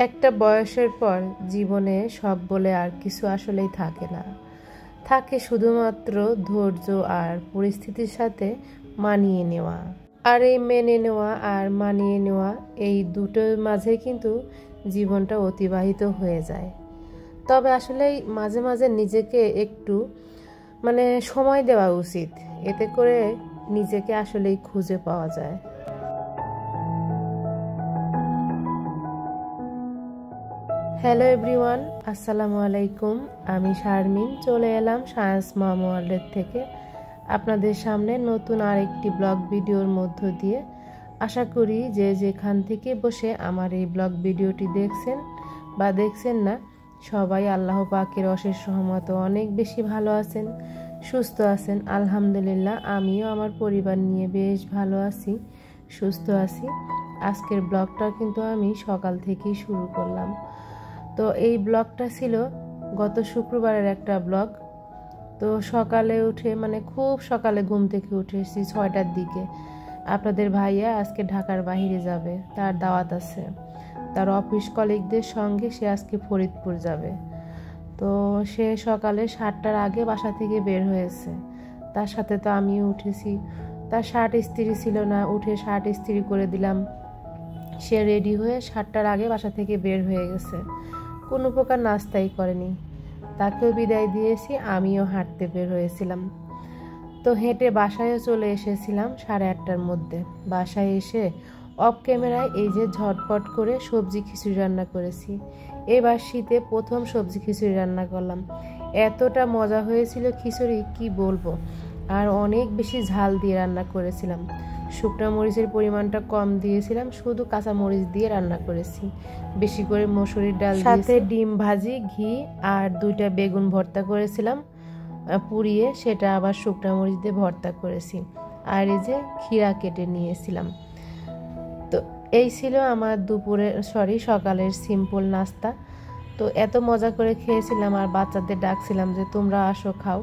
একটা বয়সের পর জীবনে শখ বলে আর কিছু আসলেই থাকে না। থাকে শুধুমাত্র ধৈর্য আর পরিস্থিতির সাথে মানিয়ে নেওয়া। আর এই মেনে নেওয়া আর মানিয়ে নেওয়া এই দুটোর মাঝে কিন্তু জীবনটা অতিবাহিত হয়ে যায়। তবে আসলেই মাঝে মাঝে নিজেকে একটু সময় দেওয়া উচিত, এতে করে নিজেকে আসলেই খুঁজে পাওয়া যায়। হ্যালো এভরিওয়ান, আসসালামু আলাইকুম। আমি শারমিন চলে এলাম সায়েন্স মম ওয়ার্ল্ডের থেকে আপনাদের সামনে নতুন আরেকটি ব্লগ ভিডিওর মধ্য দিয়ে। আশা করি যে যেখান থেকে বসে আমার এই ব্লগ ভিডিওটি দেখছেন বা দেখছেন না, সবাই আল্লাহ পাকের অশেষ রহমতে অনেক বেশি ভালো আছেন, সুস্থ আছেন। আলহামদুলিল্লাহ, আমিও আমার পরিবার নিয়ে বেশ ভালো আছি, সুস্থ আছি। আজকের ব্লগটা কিন্তু আমি সকাল থেকেই শুরু করলাম। তো এই ব্লগটা ছিল গত শুক্রবারের একটা ব্লগ। তো সকালে উঠে খুব সকালে ঘুম থেকে উঠেছি 6টার দিকে। আপনাদের ভাইয়া আজকে ঢাকার বাইরে যাবে, তার দাওয়াত আছে, তার অফিস কলিগদের সঙ্গে সে আজকে ফরিদপুর যাবে। তো সে সকালে 7টার আগে বাসা থেকে বের হয়েছে। তার সাথে তো আমিও উঠেছি। তার শার্ট ইস্ত্রি ছিল না, উঠে শার্ট ইস্ত্রি করে দিলাম। সে রেডি হয়ে 7টার আগে বাসা থেকে বের হয়ে গেছে, কোনো প্রকার নাস্তাই করেনি। তাকেও বিদায় দিয়েছি, আমিও হাঁটতে বের হয়েছিলাম। তো হেঁটে বাসায়ও চলে এসেছিলাম 8:30টার মধ্যে। বাসায় এসে অফ ক্যামেরায় এই যে ঝটপট করে সবজি খিচুড়ি রান্না করেছি। এবার শীতে প্রথম সবজি খিচুড়ি রান্না করলাম। এতটা মজা হয়েছিল খিচুড়ি, কি বলবো। আর অনেক বেশি ঝাল দিয়ে রান্না করেছিলাম। শুকনো মরিচের পরিমাণটা কম দিয়েছিলাম, শুধু কাঁচা মরিচ দিয়ে রান্না করেছি। বেশি করে মসুরির ডাল, সাথে ডিম ভাজি, ঘি আর 2টা বেগুন ভর্তা করেছিলাম পুড়িয়ে, সেটা আবার শুকনো মরিচ দিয়ে ভর্তা করেছি। আর এই যে ক্ষীরা কেটে নিয়েছিলাম। তো এই ছিল আমার সকালের সিম্পল নাস্তা। তো এত মজা করে খেয়েছিলাম আর বাচ্চাদের ডাকছিলাম যে তোমরা আসো খাও।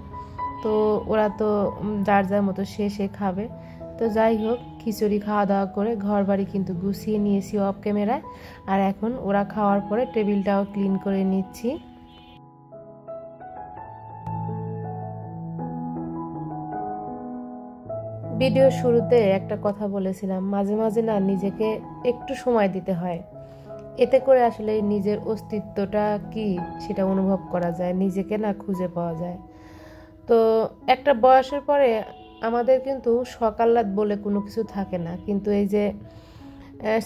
তো ওরা তো যার যার মতো সে খাবে। তো যাই হোক, খিচুড়ি খাওয়া দাওয়া করে ঘর বাড়ি কিন্তু গুছিয়ে নিয়েছি অফ ক্যামেরায়। আর এখন ওরা খাওয়ার পরে টেবিলটাও ক্লিন করে নিচ্ছি। ভিডিও শুরুতে একটা কথা বলেছিলাম, মাঝে মাঝে না নিজেকে একটু সময় দিতে হয়, এতে করে আসলে নিজের অস্তিত্বটা কি সেটা অনুভব করা যায়, নিজেকে না খুঁজে পাওয়া যায়। তো একটা বয়সের পরে আমাদের কিন্তু সকালরাত বলে কোনো কিছু থাকে না, কিন্তু এই যে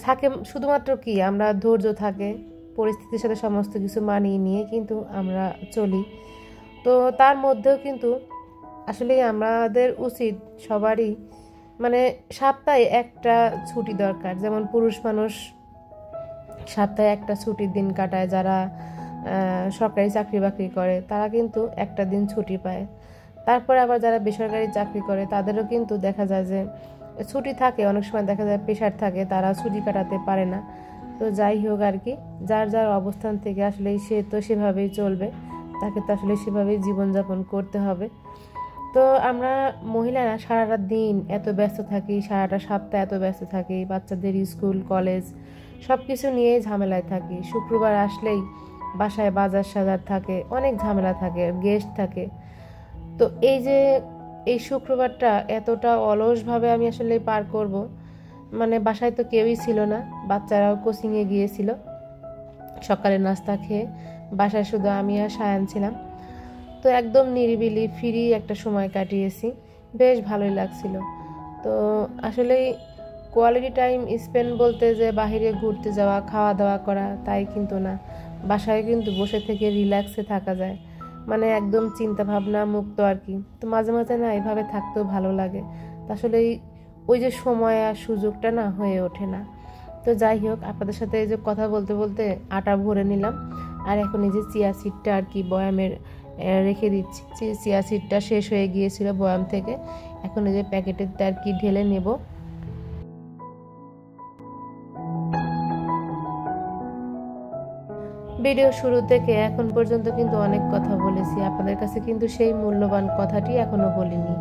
থাকে শুধুমাত্র কি আমরা ধৈর্য থাকে, পরিস্থিতির সাথে সমস্ত কিছু মানিয়ে নিয়ে কিন্তু আমরা চলি। তো তার মধ্যেও কিন্তু আসলে আমাদের উচিত সবারই সপ্তাহে একটা ছুটি দরকার। যেমন পুরুষ মানুষ সপ্তাহে একটা ছুটির দিন কাটায়, যারা সরকারি চাকরি বাকরি করে তারা কিন্তু একটা দিন ছুটি পায়। তারপরে আবার যারা বেসরকারি চাকরি করে তাদেরও কিন্তু দেখা যায় যে ছুটি থাকে, অনেক সময় দেখা যায় প্রেশার থাকে, তারা ছুটি কাটাতে পারে না। তো যাই হোক আর কি, যার যার অবস্থান থেকে আসলে সে তো সেভাবেই চলবে, তাকে তো আসলে সেভাবেই জীবনযাপন করতে হবে। তো আমরা মহিলারা সারাটা দিন এত ব্যস্ত থাকি, সারাটা সপ্তাহ এত ব্যস্ত থাকি, বাচ্চাদের স্কুল কলেজ সব কিছু নিয়েই ঝামেলায় থাকি। শুক্রবার আসলেই বাসায় বাজার সাজার থাকে, অনেক ঝামেলা থাকে, গেস্ট থাকে। তো এই শুক্রবারটা এতটা অলসভাবে আমি আসলে পার করব, বাসায় তো কেউই ছিল না, বাচ্চারাও কোচিংয়ে গিয়েছিল। সকালে নাস্তা খেয়ে বাসায় শুধু আমি আর সায়ান ছিলাম। তো একদম নিরিবিলি ফ্রি একটা সময় কাটিয়েছি, বেশ ভালোই লাগছিল। তো আসলে কোয়ালিটি টাইম স্পেন্ড বলতে যে বাহিরে ঘুরতে যাওয়া, খাওয়া দাওয়া করা, তাই কিন্তু না। বাসায় কিন্তু বসে থেকে রিল্যাক্সে থাকা যায়, একদম চিন্তা ভাবনা মুক্ত আর কি। তো মাঝে মাঝে না এভাবে থাকতেও ভালো লাগে। আসলে ওই যে সময় আর সুযোগটা না হয়ে ওঠে না। তো যাই হোক, আপনাদের সাথে এই যে কথা বলতে বলতে আটা ভরে নিলাম। আর এখন এই যে চিয়া সিডটা আর কি বয়ামের রেখে দিচ্ছি। চিয়া সিডটা শেষ হয়ে গিয়েছিল বয়াম থেকে, এখন এই যে প্যাকেটের আর কি ঢেলে নেব। ভিডিও শুরু থেকে এখন পর্যন্ত কিন্তু অনেক কথা বলেছি, আপনাদের কাছে কিন্তু সেই মূল্যবান কথাটি এখনো বলিনি।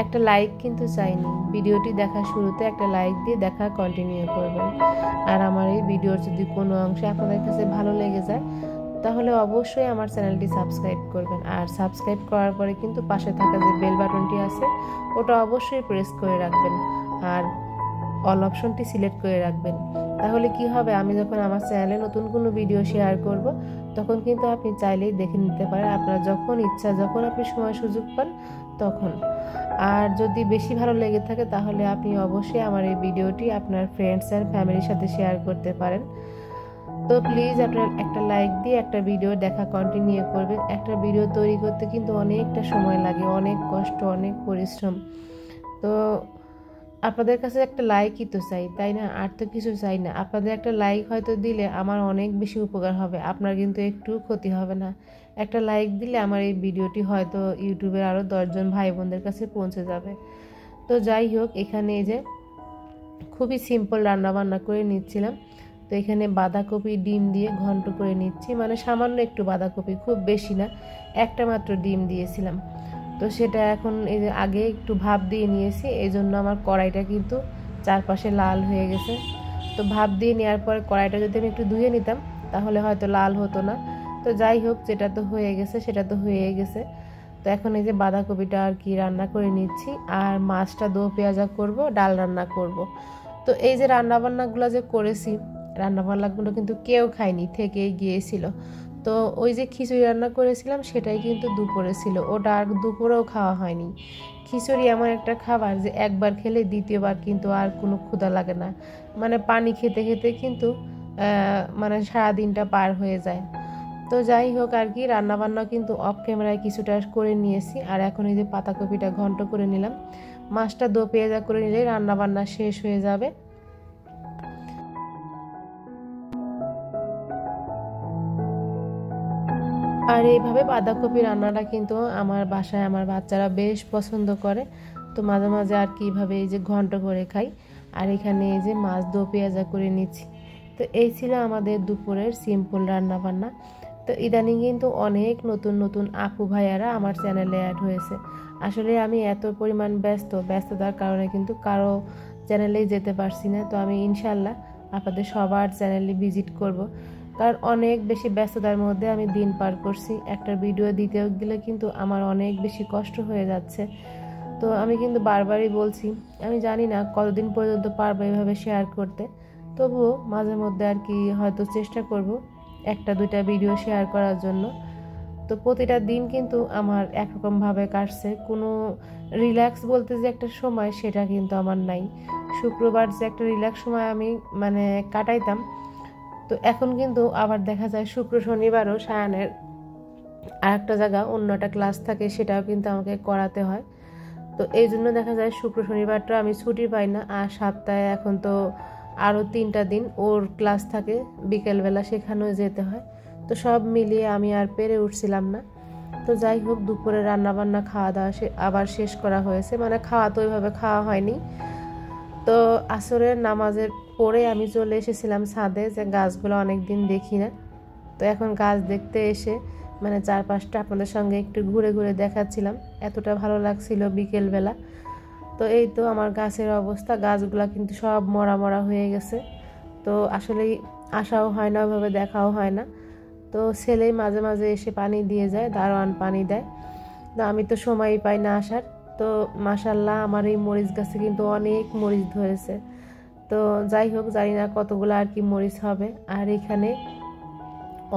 একটা লাইক কিন্তু চাইনি। ভিডিওটি দেখা শুরুতে একটা লাইক দিয়ে দেখা কন্টিনিউ করবেন। আর আমার এই ভিডিওর যদি কোনো অংশে আপনাদের কাছে ভালো লেগে যায় তাহলে অবশ্যই আমার চ্যানেলটি সাবস্ক্রাইব করবেন। আর সাবস্ক্রাইব করার পরে কিন্তু পাশে থাকা যে বেল বাটনটি আছে ওটা অবশ্যই প্রেস করে রাখবেন আর অল অপশনটি সিলেক্ট করে রাখবেন। তাহলে কি হবে, আমি যখন আমার চ্যানেলে নতুন কোনো ভিডিও শেয়ার করব তখন কিন্তু আপনি চাইলেই দেখে নিতে পারেন, আপনার যখন ইচ্ছা, যখন আপনি সময় সুযোগ পান তখন। আর যদি বেশি ভালো লেগে থাকে তাহলে আপনি অবশ্যই আমার এই ভিডিওটি আপনার ফ্রেন্ডস অ্যান্ড ফ্যামিলির সাথে শেয়ার করতে পারেন। তো প্লিজ আপনার একটা লাইক দিয়ে একটা ভিডিও দেখা কন্টিনিউ করবেন। একটা ভিডিও তৈরি করতে কিন্তু অনেকটা সময় লাগে, অনেক কষ্ট, অনেক পরিশ্রম। তো আপনাদের কাছে একটা লাইকই তো চাই, তাই না? আর তো কিছু চাই না। আপনাদের একটা লাইক হয়তো দিলে আমার অনেক বেশি উপকার হবে, আপনার কিন্তু একটু ক্ষতি হবে না। একটা লাইক দিলে আমার এই ভিডিওটি হয়তো ইউটিউবের আরও 10 জন ভাই বোনদের কাছে পৌঁছে যাবে। তো যাই হোক, এখানে এই যে খুবই সিম্পল রান্নাবান্না করে নিচ্ছিলাম। তো এখানে বাঁধাকপি ডিম দিয়ে ঘন্ট করে নিচ্ছি, মানে সামান্য একটু বাঁধাকপি, খুব বেশি না, একটা মাত্র ডিম দিয়েছিলাম। তো সেটা এখন এই যে আগে একটু ভাপ দিয়ে নিয়েছি, এই জন্য আমার কড়াইটা কিন্তু চারপাশে লাল হয়ে গেছে। তো ভাপ দিয়ে নেওয়ার পরে কড়াইটা যদি আমি একটু ধুয়ে নিতাম তাহলে হয়তো লাল হতো না। তো যাই হোক, যেটা তো হয়ে গেছে সেটা তো হয়ে গেছে। তো এখন এই যে বাঁধাকপিটা আর কি রান্না করে নিচ্ছি, আর মাছটা দো পেঁয়াজা করব, ডাল রান্না করব। তো এই যে রান্নাবান্নাগুলো যে করেছি, রান্নাবান্নাগুলো কিন্তু কেউ খায়নি, থেকেই গিয়েছিল। তো ওই যে খিচুড়ি রান্না করেছিলাম সেটাই কিন্তু দুপুরে ছিল, ওটা আর দুপুরেও খাওয়া হয়নি। খিচুড়ি এমন একটা খাবার যে একবার খেলে দ্বিতীয়বার কিন্তু আর কোনো ক্ষুধা লাগে না, মানে পানি খেতে খেতে কিন্তু মানে সারাদিনটা পার হয়ে যায়। তো যাই হোক আর কি, রান্নাবান্না কিন্তু অফ ক্যামেরায় কিছুটা করে নিয়েছি। আর এখন এই যে পাতাকপিটা ঘন্ট করে নিলাম, মাছটা দো পেঁয়াজা করে নিলেই রান্নাবান্না শেষ হয়ে যাবে। আর এইভাবে বাঁধাকপি রান্নাটা কিন্তু আমার বাসায় আমার বাচ্চারা বেশ পছন্দ করে। তো মাঝে মাঝে আর কি এইভাবে এই যে ঘন্ট করে খাই। আর এখানে এই যে মাছ দো পেঁয়াজা করে নিচ্ছি। তো এই ছিল আমাদের দুপুরের সিম্পল রান্না বান্না। তো ইদানিং কিন্তু অনেক নতুন নতুন আপু ভাইয়ারা আমার চ্যানেলে অ্যাড হয়েছে। আসলে আমি এত পরিমাণ ব্যস্ততার কারণে কিন্তু কারো চ্যানেলেই যেতে পারছি না। তো আমি ইনশাল্লাহ আপনাদের সবার চ্যানেলে ভিজিট করব, কারণ অনেক বেশি ব্যস্ততার মধ্যে আমি দিন পার করছি। একটা ভিডিও দিতে গেলে কিন্তু আমার অনেক বেশি কষ্ট হয়ে যাচ্ছে। তো আমি কিন্তু বারবারই বলছি, আমি জানি না কতদিন পর্যন্ত পারবো এভাবে শেয়ার করতে, তবুও মাঝে মধ্যে আর কি হয়তো চেষ্টা করব একটা দুইটা ভিডিও শেয়ার করার জন্য। তো প্রতিটা দিন কিন্তু আমার একরকমভাবে কাটছে, কোনো রিল্যাক্স বলতে যে একটা সময় সেটা কিন্তু আমার নাই। শুক্রবার যে একটা রিল্যাক্স সময় আমি মানে কাটাইতাম, তো এখন কিন্তু আবার দেখা যায় শুক্র শনিবারও সায়ানের আর একটা জায়গা অন্য একটা ক্লাস থাকে, সেটাও কিন্তু আমাকে করাতে হয়। তো এই জন্য দেখা যায় শুক্র শনিবারটা আমি ছুটি পাই না। আর সপ্তাহে এখন তো আরও 3টা দিন ওর ক্লাস থাকে বিকেলবেলা, সেখানেও যেতে হয়। তো সব মিলিয়ে আমি আর পেরে উঠছিলাম না। তো যাই হোক, দুপুরে রান্নাবান্না খাওয়া দাওয়া আবার শেষ করা হয়েছে, মানে খাওয়া তো ওইভাবে খাওয়া হয়নি। তো আসরের নামাজের পরে আমি চলে এসেছিলাম ছাদে, যে গাছগুলো অনেক দিন দেখি না। তো এখন গাছ দেখতে এসে মানে চারপাশটা আপনাদের সঙ্গে একটু ঘুরে ঘুরে দেখাচ্ছিলাম, এতটা ভালো লাগছিল বিকেলবেলা। তো এই তো আমার গাছের অবস্থা, গাছগুলা কিন্তু সব মরা মরা হয়ে গেছে। তো আসলেই আসাও হয় না, ওইভাবে দেখাও হয় না। তো ছেলেই মাঝে মাঝে এসে পানি দিয়ে যায়, দারোয়ান পানি দেয়। তো আমি তো সময়ই পাই না আসার। তো মাশাল্লাহ আমার এই মরিচ গাছে কিন্তু অনেক মরিচ ধরেছে। তো যাই হোক, জানি না কতগুলো আর কি মরিচ হবে। আর এখানে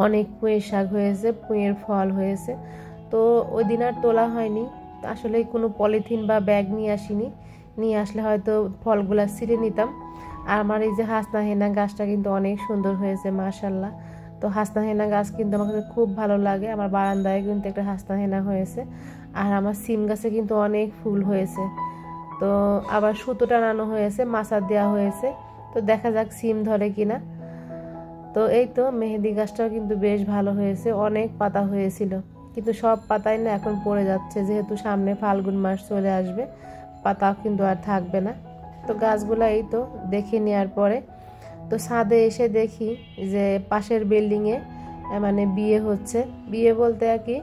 অনেক পুঁইয়ের শাক হয়েছে, পুঁইয়ের ফল হয়েছে। তো ওই দিন আর তোলা হয়নি, আসলে কোনো পলিথিন বা ব্যাগ নিয়ে আসিনি, নিয়ে আসলে হয়তো ফলগুলা ছিঁড়ে নিতাম। আর আমার এই যে হাসনা হেনা গাছটা কিন্তু অনেক সুন্দর হয়েছে মাশাল্লাহ। তো হাসনা হেনা গাছ কিন্তু আমার কাছে খুব ভালো লাগে, আমার বারান্দায় কিন্তু একটা হাসনা হেনা হয়েছে। আর আমার সিম গাছে কিন্তু অনেক ফুল হয়েছে। তো আবার সুতো টানানো হয়েছে, মাছা দেওয়া হয়েছে। তো দেখা যাক সিম ধরে কিনা। তো এই তো মেহেদি গাছটাও কিন্তু বেশ ভালো হয়েছে, অনেক পাতা হয়েছিল, কিন্তু সব পাতাই না এখন পড়ে যাচ্ছে, যেহেতু সামনে ফাল্গুন মাস চলে আসবে, পাতা কিন্তু আর থাকবে না। তো গাছগুলো এই তো দেখে নেওয়ার পরে তো ছাদে এসে দেখি যে পাশের বিল্ডিংয়ে মানে বিয়ে হচ্ছে। বিয়ে বলতে আর কি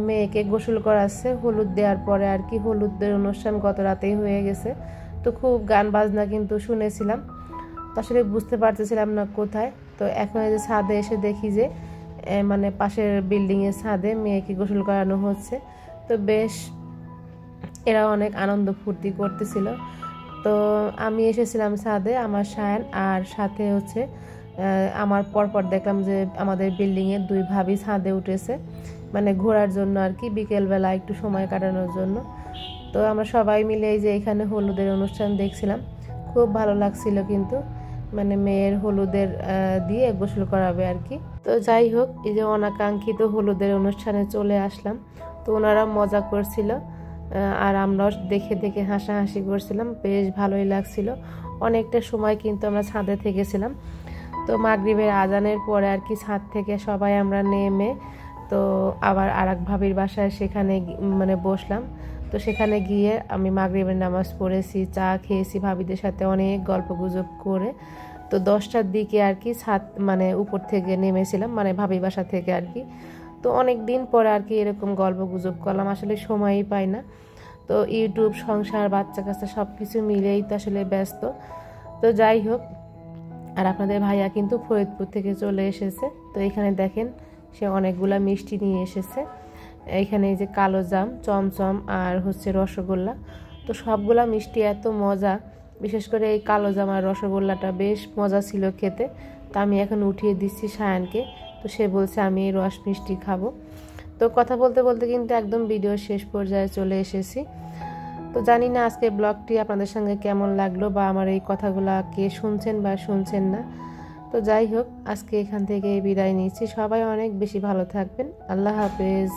মেয়েকে গোসল করাচ্ছে। হলুদ দেওয়ার পরে আর কি হলুদের অনুষ্ঠান গত রাতেই হয়ে গেছে। তো খুব গান বাজনা কিন্তু শুনেছিলাম, তো আসলে বুঝতে পারতেছিলাম না কোথায়। তো এখন এই যে ছাদে এসে দেখি যে মানে পাশের বিল্ডিংয়ের ছাদে মেয়েকে গোসল করানো হচ্ছে। তো বেশ এরা অনেক আনন্দ ফুর্তি করতেছিল। তো আমি এসেছিলাম ছাদে, আমার সায়ান আর সাথে হচ্ছে আমার পরপর দেখলাম যে আমাদের বিল্ডিংয়ের দুই ভাবি ছাদে উঠেছে, মানে ঘোরার জন্য আর কি, বিকেলবেলা একটু সময় কাটানোর জন্য। তো আমরা সবাই মিলে এই যে এখানে হলুদের অনুষ্ঠান দেখছিলাম, খুব ভালো লাগছিল কিন্তু, মানে মেয়ের হলুদের দিয়ে গোসল করাবে আর কি। তো যাই হোক, এই যে অনাকাঙ্ক্ষিত হলুদের অনুষ্ঠানে চলে আসলাম। তো ওনারা মজা করছিল আর আমরাও দেখে দেখে হাসাহাসি করছিলাম, বেশ ভালোই লাগছিল। অনেকটা সময় কিন্তু আমরা ছাদে থেকেছিলাম। তো মাগরিবের আজানের পরে আর কি ছাদ থেকে সবাই আমরা নেমে তো আবার আরেক ভাবির বাসায় সেখানে মানে বসলাম। তো সেখানে গিয়ে আমি মাগরিবের নামাজ পড়েছি, চা খেয়েছি ভাবিদের সাথে অনেক গল্পগুজব করে। তো 10টার দিকে আর কি ছাদ মানে উপর থেকে নেমেছিলাম, মানে ভাবির বাসা থেকে আর কি। তো অনেক দিন পরে আর কি এরকম গল্পগুজব করলাম, আসলে সময়ই পাই না। তো ইউটিউব, সংসার, বাচ্চা কাচ্চা সব কিছু মিলেই তো আসলে ব্যস্ত। তো যাই হোক, আর আপনাদের ভাইয়া কিন্তু ফরিদপুর থেকে চলে এসেছে। তো এখানে দেখেন সে অনেকগুলা মিষ্টি নিয়ে এসেছে। এইখানে এই যে কালো জাম, চমচম আর হচ্ছে রসগোল্লা। তো সবগুলা মিষ্টি এত মজা, বিশেষ করে এই কালো জাম আর রসগোল্লাটা বেশ মজা ছিল খেতে। তো আমি এখন উঠিয়ে দিচ্ছি সায়ানকে। তো সে বলছে আমি এই রস মিষ্টি খাবো। তো কথা বলতে বলতে কিন্তু একদম ভিডিওর শেষ পর্যায়ে চলে এসেছি। তো জানি না আজকে ব্লগটি আপনাদের সঙ্গে কেমন লাগলো, বা আমার এই কথাগুলো কে শুনছেন বা শুনছেন না। তো যাই হোক, আজকে এখান থেকে বিদায় নিচ্ছি। সবাই অনেক বেশি ভালো থাকবেন। আল্লাহ হাফেজ।